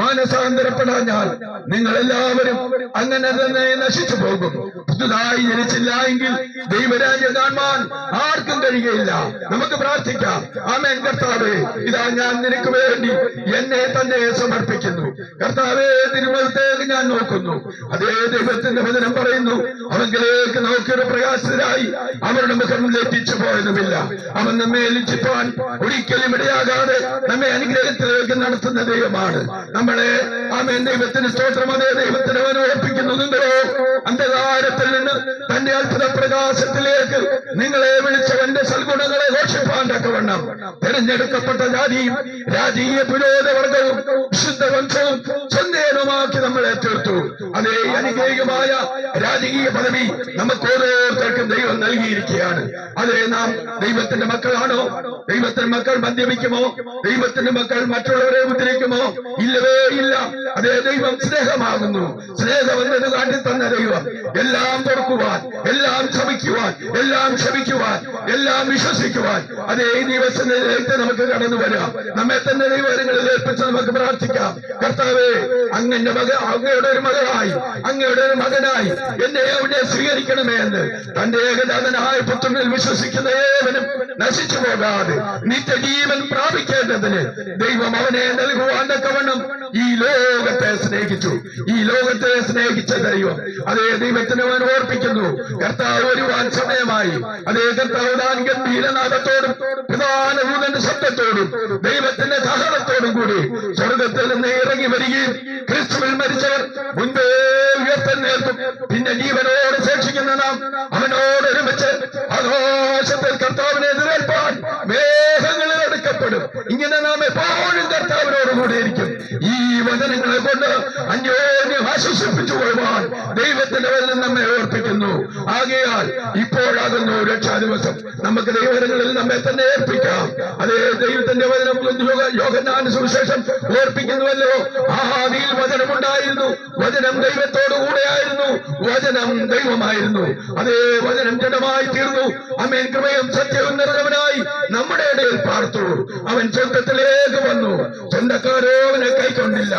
മാനസാന്തരപ്പെടാഞ്ഞാൽ നിങ്ങളെല്ലാവരും അങ്ങനെ തന്നെ നശിച്ചു പോകും. പുതുതായി ജനിച്ചില്ല എങ്കിൽ ദൈവരാജ്യം കാണുവാൻ ആർക്കും കഴിയുകയില്ല. നമുക്ക് പ്രാർത്ഥിക്കാം. ആമേൻ. കർത്താവേ, ഇതാ ഞാൻ നിനക്ക് വേണ്ടി എന്നെ തന്നെ സമർപ്പിക്കുന്നു. കർത്താവേ, തിരുമുഖത്തേക്ക് ഞാൻ നോക്കുന്നു. അതേ ദൈവത്തിന്റെ വചനം പറയുന്നു, അവങ്കിലേക്ക് നോക്കിയൊരു പ്രകാശത്തിനായി അവരുടെ മുഖം ലഭിച്ചു പോയതുമില്ല. അവൻ നമ്മെ ലഭിപ്പാൻ ഒരിക്കലും ഇടയാകാതെ നമ്മെ അനുഗ്രഹത്തിലേക്ക് നടത്തുന്ന ദൈവമാണ്. നമ്മളെ ആമേൻ ദൈവത്തിന് സ്തോത്രം. അതേ ദൈവത്തിന് അവൻ ഓർപ്പിക്കുന്നു, നിങ്ങളോ അന്ധകാരത്തിൽ നിന്ന് തന്റെ അത്ഭുത പ്രകാശത്തിലേക്ക് നിങ്ങളെ വിളിച്ചവന്റെ സൽഗുണങ്ങളെ ഘോഷിപ്പാൻ തക്കവണ്ണം തെരഞ്ഞെടുക്കപ്പെട്ട ജാതിയും രാജീയ പുരോഹിതവർഗവും വിശുദ്ധ വംശവും സ്വന്തേനുമാക്കി നമ്മളെ തീർത്തു. അതേ അനുഗ്രഹികമായ രാജകീയ പദവി നമുക്ക് ഓരോരുത്തർക്കും ദൈവം നൽകിയിരിക്കുകയാണ്. അതേ നാം ദൈവത്തിന്റെ മക്കളാണോ? ദൈവത്തിന്റെ മക്കൾ മദ്യപിക്കുമോ? ദൈവത്തിന്റെ മക്കൾ മറ്റുള്ളവരെ ഉപദ്രവിക്കുമോ? ഇല്ലവേ ഇല്ല. അതേ ദൈവം സ്നേഹമാകുന്നു. സ്നേഹമെന്നത് കാട്ടി തന്ന ദൈവം എല്ലാം പൊറുക്കുവാൻ, എല്ലാം ക്ഷമിക്കുവാൻ, എല്ലാം ക്ഷമിക്കുവാൻ, എല്ലാം വിശ്വസിക്കുവാൻ അതേ ഈ ദിവസങ്ങളിലേക്ക് നമുക്ക് കടന്നു വരാം. നമ്മെ തന്നെ ദൈവങ്ങളിൽ ഏൽപ്പിച്ച് നമുക്ക് പ്രാർത്ഥിക്കാം. കർത്താവേ, അങ്ങയുടെ അങ്ങയുടെ ഒരു മകളായി, അങ്ങയുടെ ഒരു മകനായി എന്നെ അവിടെ സ്വീകരിക്കണമേ എന്ന് തന്റെ ഏകജാതനായ പുത്രനിൽ വിശ്വസിക്കുന്ന ഏവനും നശിച്ചു പോകാതെ നിത്യജീവൻ പ്രാപിക്കേണ്ടതിന് ദൈവം അവനെ നൽകുവാൻ തക്കവണ്ണം ഈ ലോകത്തെ സ്നേഹിച്ചു. ഈ ലോകത്തെ സ്നേഹിച്ച ദൈവം അതേ ദൈവത്തിന് അവൻ ഓർപ്പിക്കുന്നു. കർത്താവ് വരുവാൻ സമയമായി. അതേ കർത്താവ് താൻ ഗംഭീരനാഥത്തോടും പ്രധാന ദൂതന്റെ ശബ്ദത്തോടും ദൈവത്തിന്റെ സഹനത്തോടും കൂടി സ്വർഗത്തിൽ നിന്ന് ഇറങ്ങി വരികയും ക്രിസ്തുവിൽ മരിച്ചവർ മുൻപേ ഉയർത്തെഴുന്നേൽക്കും. പിന്നെ ജീവനോട് ശേഷിക്കുന്ന നാം അവനോട് ഒരുമിച്ച് ആകാശത്തിൽ കർത്താവിനെ എതിരേൽപ്പാൻ മേഘങ്ങളിൽ എടുക്കപ്പെടും. ഇങ്ങനെ നാം എപ്പോഴും കർത്താവിനോട് കൂടിയിരിക്കും. ഈ വചനങ്ങളെ കൊണ്ട് അന്യോന്യം ആശ്വസിപ്പിച്ചു കൊള്ളുവാൻ ദൈവത്തിന്റെ വചനം നമ്മെ ഓർപ്പിക്കുന്നു. ആകയാൽ ഇപ്പോഴാകുന്നു രക്ഷാ ദിവസം. നമുക്ക് ദൈവങ്ങളിൽ നമ്മെ തന്നെ ഏൽപ്പിക്കാം. അതേ ദൈവത്തിന്റെ വചനം യോഹന്നാന്റെ സുവിശേഷം ഓർപ്പിക്കുന്നുവല്ലോ, ആദിയിൽ വചനമുണ്ടായിരുന്നു, വചനം ദൈവത്തോടു കൂടെയായിരുന്നു, വചനം ദൈവമായിരുന്നു. അതേ വചനം ജഡമായി തീർന്നു. ആമേൻ. കൃപയും സത്യവും നിറഞ്ഞവനായി നമ്മുടെ ഇടയിൽ പാർത്തു. അവൻ സ്വർഗ്ഗത്തിലേക്ക് വന്നു. സ്വന്തക്കാരോ അവനെ കൈക്കൊണ്ടില്ല,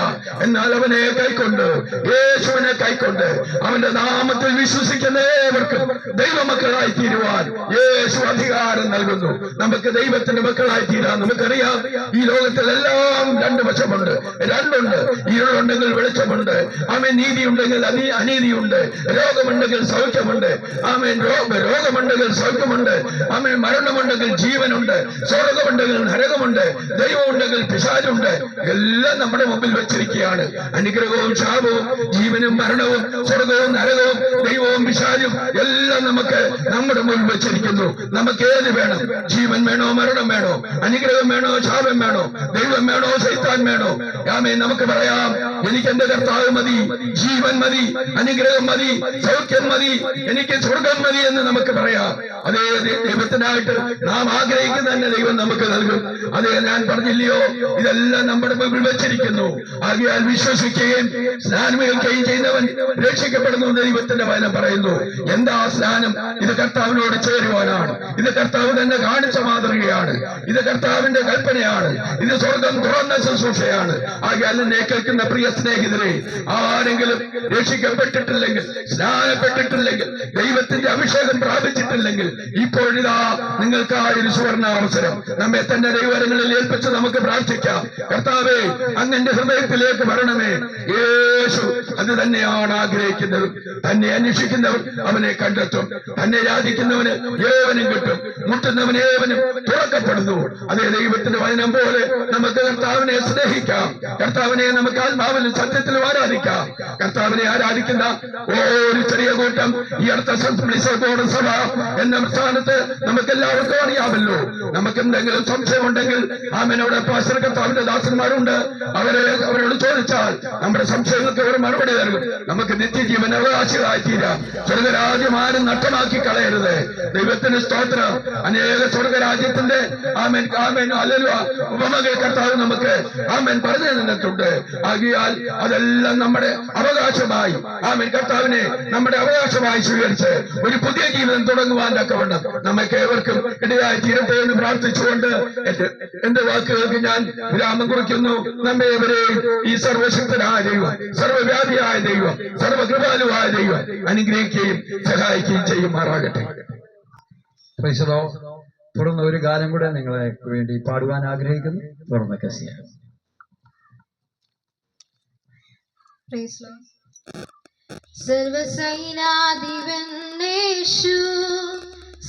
എന്നാൽ അവനെ കൈക്കൊണ്ട്, യേശുവിനെ കൈക്കൊണ്ട് അവന്റെ നാമത്തിൽ വിശ്വസിക്കുന്ന ഏവർക്കും ദൈവമക്കളായി തീരുവാൻ യേശു അധികാരം നൽകുന്നു. നമുക്ക് ദൈവത്തിന്റെ മക്കളായി തീരാൻ നമുക്കറിയാം. ഈ ലോകത്തിലെല്ലാം രണ്ട് വശമുണ്ട്, രണ്ടുണ്ട്. ഇരുളുണ്ടെങ്കിൽ വെളിച്ചമുണ്ട്. ആമേൻ. നീതിയുണ്ടെങ്കിൽ അനീതിയുണ്ട്. രോഗമുണ്ടെങ്കിൽ സൗഖ്യമുണ്ട്. ആമേൻ. രോഗമുണ്ടെങ്കിൽ സൗഖ്യമുണ്ട്. ആമേൻ. മരണമുണ്ടെങ്കിൽ ജീവനുണ്ട്. സ്വർഗമുണ്ടെങ്കിൽ നരകമുണ്ട്. ദൈവമുണ്ടെങ്കിൽ പിശാചുണ്ട്. എല്ലാം നമ്മുടെ മുമ്പിൽ വെച്ചിരിക്കുകയാണ്. അനുഗ്രഹവും ശാപവും, ജീവനും മരണവും, സ്വർഗവും നരകവും, ദൈവവും പിശാചും എല്ലാം നമുക്ക് നമ്മുടെ മുമ്പിൽ വെച്ചിരിക്കുന്നു. നമുക്ക് ഏത് വേണം? ജീവൻ വേണോ? മരണം വേണോ? അനുഗ്രഹം വേണോ? ശാപം വേണോ? ദൈവം വേണോ? ശൈത്താൻ വേണോ? ആമേൻ. നമുക്ക് പറയാം, എനിക്ക് എന്റെ കർത്താവ് മതി, ജീവൻ മതി, അനുഗ്രഹം മതി, സൗഖ്യം മതി, എനിക്ക് സ്വർഗം മതി എന്ന് നമുക്ക് പറയാം. അതേ ദൈവത്തിനായിട്ട് നാം ആഗ്രഹിക്കുന്ന തന്നെ ദൈവം നമുക്ക് നൽകും. അതേ ഞാൻ പറഞ്ഞില്ലയോ, ഇതെല്ലാം നമ്മുടെ മുമ്പിൽ വെച്ചിരിക്കുന്നു. ആകയാൽ വിശ്വസിക്കുകയും സ്നാനമേൽക്കുകയും ചെയ്യുന്നവൻ രക്ഷിക്കപ്പെടുന്നു എന്ന് ദൈവത്തിന്റെ വചനം പറയുന്നു. എന്താ സ്നാനം? ഇത് കർത്താവിനോട് ചേരുവാനാണ്. ഇത് കർത്താവ് തന്നെ കാണിച്ച മാതൃകയാണ്. ഇത് കർത്താവിന്റെ കൽപ്പനയാണ്. ഇത് സ്വർഗം തുറന്ന ശുശ്രൂഷയാണ്. ആകയാൽ എന്നെ കേൾക്കുന്ന പ്രിയ സ്നേഹിതരെ, ആരെങ്കിലും രക്ഷിക്കപ്പെട്ടിട്ടില്ലെങ്കിൽ, സ്നാനപ്പെട്ടിട്ടില്ലെങ്കിൽ, ദൈവത്തിന്റെ അഭിഷേകം പ്രാപിച്ചിട്ടില്ലെങ്കിൽ, ഇപ്പോഴിതാ നിങ്ങൾക്കായ ഒരു സുവർണ അവസരം. നമ്മെ തന്നെ ദൈവങ്ങളിൽ ഏൽപ്പിച്ച് നമുക്ക് പ്രാർത്ഥിക്കാം. കർത്താവേ, അങ്ങന്റെ ഹൃദയത്തിലേക്ക് വരണമേ. യേശു അത് തന്നെയാണ് ആഗ്രഹിക്കുന്നത്. തന്നെ അന്വേഷിക്കുന്നവർ അവനെ കണ്ടെത്തും. തന്നെ യാചിക്കുന്നവന് ഏവനും കിട്ടും. മുട്ടുന്നവന് ഏവനും തുറക്കപ്പെടുന്നു. അതേ ദൈവത്തിന്റെ വചനം പോലെ നമുക്ക് കർത്താവിനെ സ്നേഹിക്കാം. കർത്താവിനെ നമുക്ക് ആത്മാവിലും സത്യത്തിലും ആരാധിക്കാം. കർത്താവിനെ ആരാധിക്കുന്ന ഒരു ചെറിയ കൂട്ടം ഈ അടുത്ത സഭ എന്ന സ്ഥാനത്ത് നമുക്ക് എല്ലാവർക്കും അറിയാമല്ലോ. നമുക്ക് എന്തെങ്കിലും സംശയമുണ്ടെങ്കിൽ ആമേനോട് പാസ്റ്റർ കർത്താവിന്റെ ദാസന്മാരുണ്ട്. അവരോട് ചോദിച്ചാൽ നമ്മുടെ സംശയങ്ങൾക്ക് അവർ മറുപടി നൽകും. നമുക്ക് നിത്യജീവൻ അവകാശികളായി തീരാം. സ്വർഗരാജ്യം ആരും നഷ്ടമാക്കി കളയരുത്. ദൈവത്തിന് സ്തോത്രം. അനേക സ്വർഗരാജ്യത്തിന്റെ ആമേൻ ആമേൻ ഹല്ലേലൂയ ഉപമകൾ കർത്താവ് നമുക്ക് ആമേൻ പറഞ്ഞു തന്നിട്ടുണ്ട്. ആകയാൽ അതെല്ലാം നമ്മുടെ അവകാശമായി ആമേൻ കർത്താവിനെ നമ്മുടെ അവകാശമായി സ്വീകരിച്ച് ഒരു പുതിയ ജീവിതം തുടങ്ങുവാൻ തക്കവണ്ണം നമുക്ക് ഏവർക്കും ഇടയായി തീരട്ടെ എന്ന് പ്രാർത്ഥിച്ചുകൊണ്ട് എന്റെ വാക്കുകൾക്ക് ഞാൻ വിരാമം കുറിക്കുന്നു. നമ്മെ ഇവരെയും ഈ സർവശക്തനായ ദൈവം, സർവവ്യാപിയായ ദൈവം, സർവകൃപാലുവായ ദൈവം അനുഗ്രഹിക്കുകയും സഹായിക്കുകയും ചെയ്യുമാറാകട്ടെ. തുടർന്ന് ഒരു ഗാനം കൂടെ നിങ്ങളെ വേണ്ടി പാടുവാൻ ആഗ്രഹിക്കുന്നു. തുടർന്ന് കസിയ സർവസൈനാധിപന്നേഷു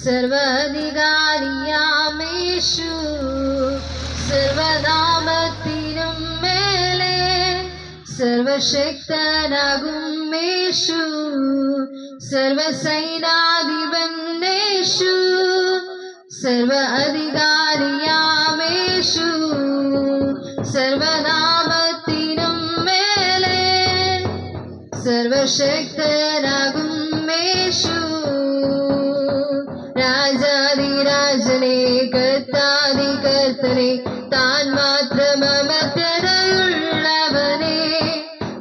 സർവാധികാരിയാമേഷു സർവനാമത്തിനും മേലെ സർവശക്തനാകുമേഷു സർവസൈനാധിപന്നേഷു സർവ അധികാരിയാമേഷു സർവനാമത്തിനും മേലെ സർവശക്തനാകും യേശു രാജാതിരാജനെ കർത്താതി കർത്തനെ താൻ മാത്രം അമർത്യതയുള്ളവനെ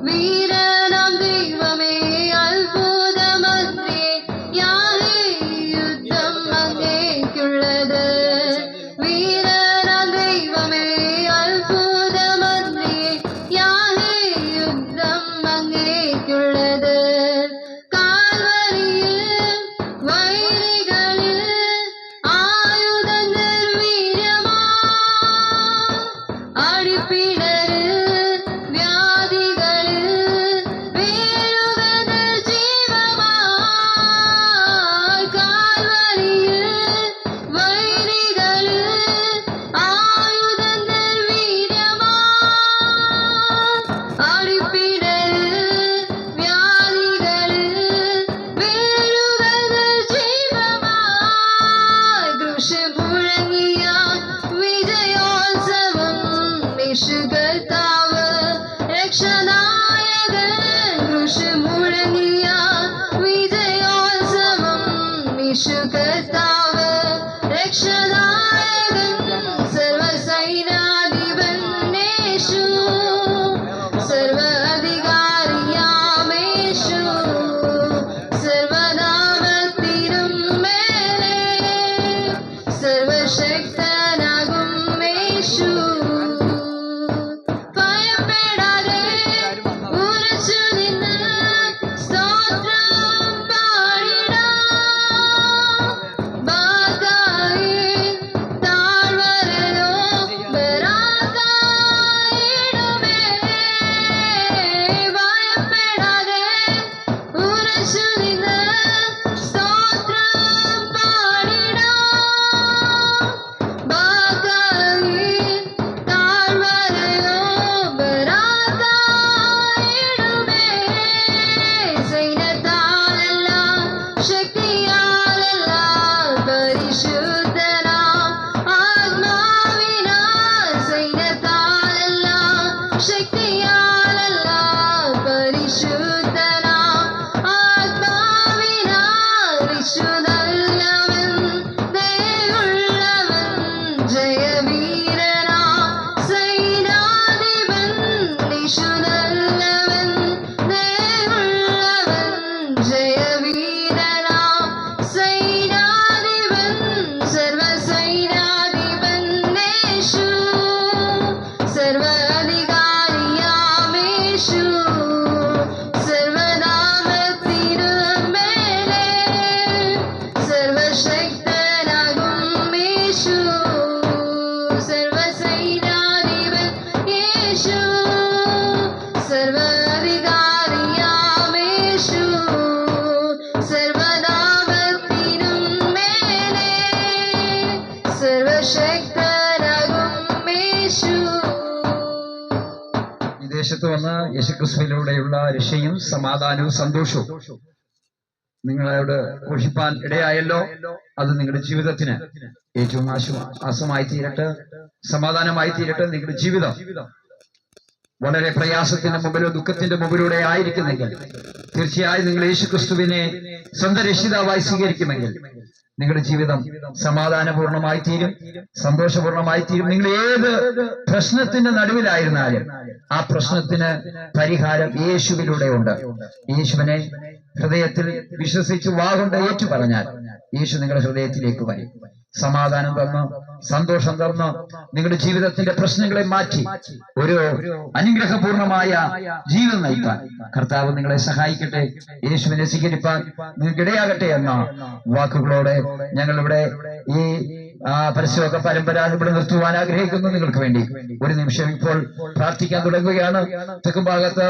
വീരനാം ദൈവമേ അത്ഭുതമന്ത്രിയെ യാഹേ യുദ്ധം അങ്ങേക്കുള്ളത് വീരനാം ദൈവമേ അത്ഭുതമന്ത്രിയെ യാഹേ യുദ്ധം അങ്ങേക്കുള്ളത് കാൽവരിയിൽ വൈരികളിൽ ആയുധം നിർവീര്യമാ അടിപ്പിടര് വ്യാധികളിൽ വേരുകൾ ജീവമായി കാൽവരിയിൽ വൈരികളിൽ ആയുധം നിർവീര്യമാ അടിപ്പിടര് വ്യാധികളിൽ വേരുകൾ ജീവമായി കൃഷി മുഴങ്ങിയ വിജയോത്സവം യേശു കർത്താവ് രക്ഷനായകൻ കൃഷി മുഴങ്ങിയ വിജയോത്സവം യേശു കർത്താവ് രക്ഷനായകൻ സർവസൈനാധിപൻ യേശു സർവ അധികാരിയാമേശു സർവനാമത്തിനും മേലെ സർവശക്തനാകും യേശു ഭയപ്പെടാതെ ഉറച്ചു നിന്ന് സ്തോത്രം പാടിടാം ബാധായി താഴ്വരയോ ബരാതായിടുമേ ഭയപ്പെടാതെ ഉറച്ചു നിന്ന് സ്തോത്രം പാടിടാം ബാധായി താഴ്വരയോ ബരാതായിടുമേ സൈന്യത്താലല്ല ശക്തിയാലല്ല പരിശുദ്ധനാം ആത്മാവിനാൽ സൈന്യത്താലല്ല ശക്തിയാലല്ല പരിശുദ്ധനാം ആത്മാവിനാൽ വിശുദ്ധല്ലവൻ ദയുള്ളവൻ ജയവീരനാ സൈനാധിപൻ വിശുദ്ധല്ലവൻ ദയുള്ളവൻ ജയവീരനാ സൈനാധിപൻ സർവസൈനാധിപൻ യേശു സർവ അധികാരിയാമേശു സർവനാമത്തിനും മേലെ സർവശക്തനാകും യേശു സർവസൈനാധിപൻ യേശു സർവ അധികാരിയാമേശു സർവനാമത്തിനും മേലെ സർവശക്തനാകും യേശു ഈ ദേശത്ത് വന്ന് യേശുക്രിസ്തുവിലൂടെയുള്ള രക്ഷയും സമാധാനവും സന്തോഷവും നിങ്ങളോട് ഘോഷിപ്പാൻ ഇടയായല്ലോ. അത് നിങ്ങളുടെ ജീവിതത്തിന് ഏറ്റവും ആശ്വാസമായി തീരട്ടെ, സമാധാനമായി തീരട്ടെ. നിങ്ങളുടെ ജീവിതം വളരെ പ്രയാസത്തിന്റെ മുമ്പിലോ ദുഃഖത്തിന്റെ മുമ്പിലൂടെ ആയിരിക്കുന്നെങ്കിൽ തീർച്ചയായും നിങ്ങൾ യേശുക്രിസ്തുവിനെ സ്വന്തം രക്ഷിതാവായി സ്വീകരിക്കുമെങ്കിൽ നിങ്ങളുടെ ജീവിതം സമാധാനപൂർണമായി തീരും, സന്തോഷപൂർണമായി തീരും. നിങ്ങൾ ഏത് പ്രശ്നത്തിന്റെ നടുവിലായിരുന്നാലും ആ പ്രശ്നത്തിന് പരിഹാരം യേശുവിലൂടെ ഉണ്ട്. യേശുവിനെ ഹൃദയത്തിൽ വിശ്വസിച്ച് വാഗൊണ്ട് ഏറ്റു പറഞ്ഞാൽ യേശു നിങ്ങളുടെ ഹൃദയത്തിലേക്ക് വരും. സമാധാനം തന്ന് സന്തോഷം തന്ന് നിങ്ങളുടെ ജീവിതത്തിന്റെ പ്രശ്നങ്ങളെ മാറ്റി ഒരു അനുഗ്രഹപൂർണമായ ജീവിതം നയിക്കാൻ കർത്താവ് നിങ്ങളെ സഹായിക്കട്ടെ. യേശുവിനെ സ്വീകരിപ്പാൻ നിങ്ങൾക്ക് ഇടയാകട്ടെ എന്ന വാക്കുകളോടെ ഞങ്ങളിവിടെ ഈ പരസ്യമൊക്കെ പരമ്പര ഇവിടെ നിർത്തുവാൻ ആഗ്രഹിക്കുന്നു. നിങ്ങൾക്ക് വേണ്ടി ഒരു നിമിഷം ഇപ്പോൾ പ്രാർത്ഥിക്കാൻ തുടങ്ങുകയാണ്. തെക്കുംഭാഗത്ത്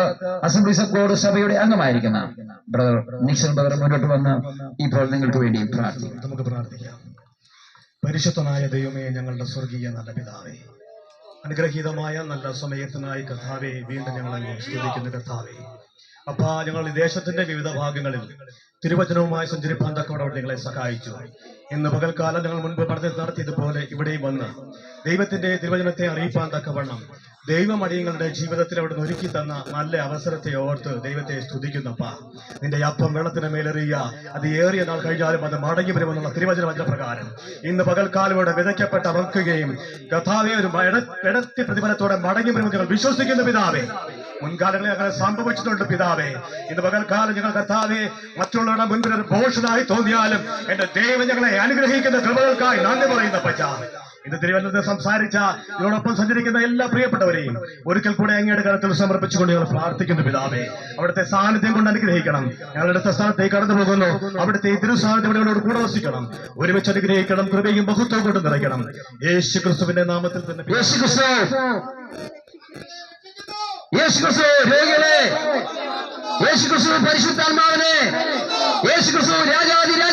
അസംബ്ലീസ് ഓഫ് ഗോഡ് സഭയുടെ അംഗമായിരിക്കുന്ന ബ്രദർ നിക്സൺ ബ്രദർ മുന്നോട്ട് വന്ന് ഇപ്പോൾ നിങ്ങൾക്ക് വേണ്ടി പ്രാർത്ഥിക്കും. നമുക്ക് പ്രാർത്ഥിക്കാം. പരിശുദ്ധനായ ദൈവമേ, ഞങ്ങളുടെ സ്വർഗീയ നല്ല പിതാവേ, അനുഗ്രഹീതമായ നല്ല സമയത്തിനായി കർത്താവെ വീണ്ടും ഞങ്ങൾ സ്തുതിക്കുന്ന കർത്താവെ. അപ്പാ, ഞങ്ങൾ ഈ ദേശത്തിന്റെ വിവിധ ഭാഗങ്ങളിൽ തിരുവചനവുമായി സഞ്ചരിപ്പാൻ തക്കവണ്ണം നിങ്ങളെ സഹായിച്ചു. ഇന്ന് പകൽക്കാലം ഞങ്ങൾ മുൻപ് നടത്തിയതുപോലെ ഇവിടെയും വന്ന് ദൈവത്തിന്റെ തിരുവചനത്തെ അറിയിപ്പാൻ തക്കവണ്ണം ദൈവമടിയങ്ങളുടെ ജീവിതത്തിൽ അവിടെ ഒരുക്കി തന്ന നല്ല അവസരത്തെ ഓർത്ത് ദൈവത്തെ സ്തുതിക്കുന്നപ്പ. നിന്റെ അപ്പം വെള്ളത്തിന് മേലെറിയ, അത് ഏറിയ നാൾ കഴിഞ്ഞാലും അത് മടങ്ങി വരുമെന്നുള്ള തിരുവചന പ്രകാരം ഇന്ന് പകൽക്കാലം ഇവിടെ വിതയ്ക്കപ്പെട്ട അവക്കുകയും കഥാവെ ഒരു ഇടത്തി പ്രതിഫലത്തോടെ മടങ്ങി വരുമെന്ന് ഞങ്ങൾ വിശ്വസിക്കുന്ന പിതാവേ. മുൻകാലങ്ങളിൽ അങ്ങനെ സംഭവിച്ചിട്ടുണ്ട് പിതാവേ. ഇന്ന് പകൽക്കാലം ഞങ്ങൾ കർത്താവെ മറ്റുള്ളവരുടെ മുൻപിൽ ഒരു ഭോഷനായി തോന്നിയാലും എന്റെ ദൈവം ഞങ്ങളെ അനുഗ്രഹിക്കുന്ന കൃപകൾക്കായി നന്ദി പറയുന്ന പച്ച. ഇന്ന് തിരുവനന്തപുരത്ത് സംസാരിച്ച ഇതിനോടൊപ്പം സഞ്ചരിക്കുന്ന എല്ലാ പ്രിയപ്പെട്ടവരെയും ഒരിക്കൽ കൂടെ അങ്ങയുടെ കരത്തിൽ സമർപ്പിച്ചുകൊണ്ട് ഞങ്ങൾ പ്രാർത്ഥിക്കുന്നു പിതാവേ. അവിടുത്തെ സാന്നിധ്യം കൊണ്ട് അനുഗ്രഹിക്കണം. ഞങ്ങളുടെ സ്ഥാനത്തേക്ക് കടന്നു പോകുന്നു. അവിടുത്തെ ഈ തിരുസാന്നിധ്യം കൂടെ വസിക്കണം. ഒരുമിച്ച് അനുഗ്രഹിക്കണം. കൃപയും ബഹുത്വം കൊണ്ട് നിറയ്ക്കണം. യേശു ക്രിസ്തുവിന്റെ നാമത്തിൽ തന്നെ. യേശുക്രിസ്തു രോഗികളെ, യേശുക്രിസ്തു പരിശുദ്ധാത്മാവിനെ, യേശുക്രിസ്തു രാജാതിരാജ